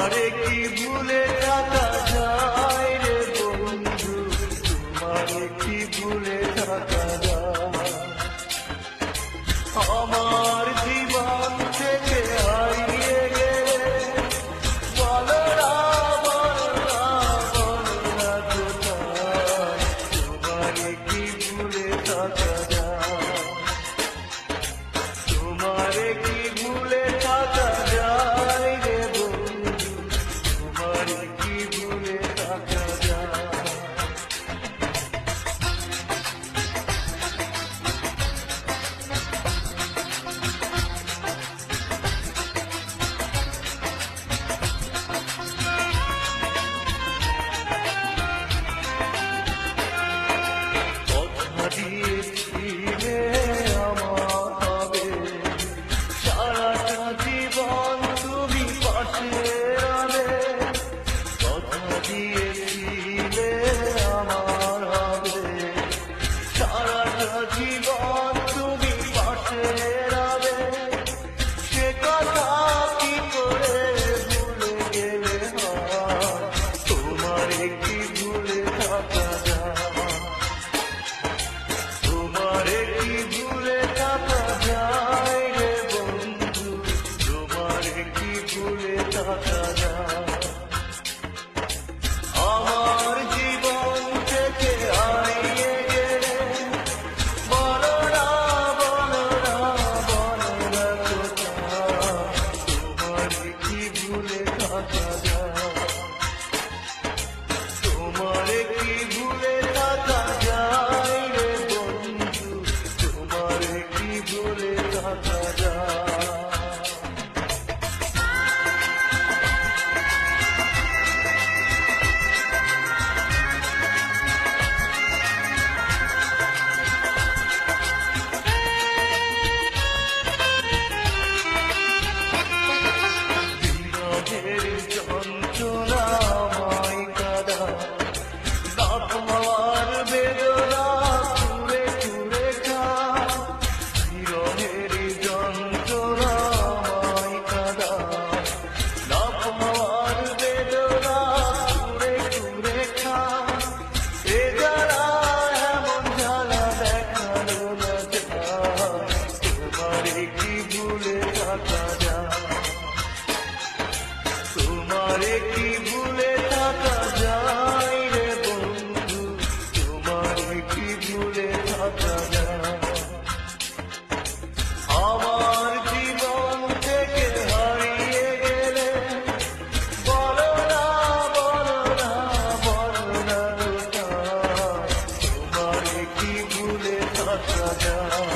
তোমারে কি ভুলে থাকা যায় রে বন্ধু, তোমারে কি ভুলে থাকা যায়? আমার জীবন থেকে হারিয়ে গেলে বলো না, বলো না, বলো না কোথায়, তোমারে কি ভুলে থাকা যায়? তোমারে কি ভুলে থাকা যায় রে বন্ধু, তোমারে কি ভুলে থাকা যায়? কথা দিয়েছিলে আমার হবে, সারাটা জীবন তুমি পাশে রবে। কথা দিয়েছিলে আমার হবে, সারাটা জীবন তুমি পাশে রবে। সে কথা কি করে ভুলে গেলে হয়, তোমারে কি ভুলে থাকা যায়? তোমারে কি ভুলে থাকা যায় রে বন্ধু, তোমারে কি ভুলে থাকা যায়? আমার জীবন থেকে হারিয়ে গেলে বলো না, বলো না, বলো না কোথায়, তোমারে কি ভুলে থাকা যায়? তোমারে কি ভুলে থাকা যায় রে বন্ধু, তোমারে কি ভুলে থাকা যায়? বিরহের যন্ত্রণাময় কাদায় না পাওয়ার বেদনা কুরে কুরে খায়। বিরহের যন্ত্রণাময় কাদায় না পাওয়ার বেদনা কুরে কুরে খায়। এ জ্বালা এমন জ্বালা দেখানো না যায়, তোমারে কি ভুলে থাকা যায়? তোমারে কি ভুলে থাকা যায় রে বন্ধু, তোমারে কি ভুলে থাকা যায়? আমার জীবন থেকে হারিয়ে গেলে বলো না, বলো না, বলো না কোথায়, তোমারে কি ভুলে থাকা যায়?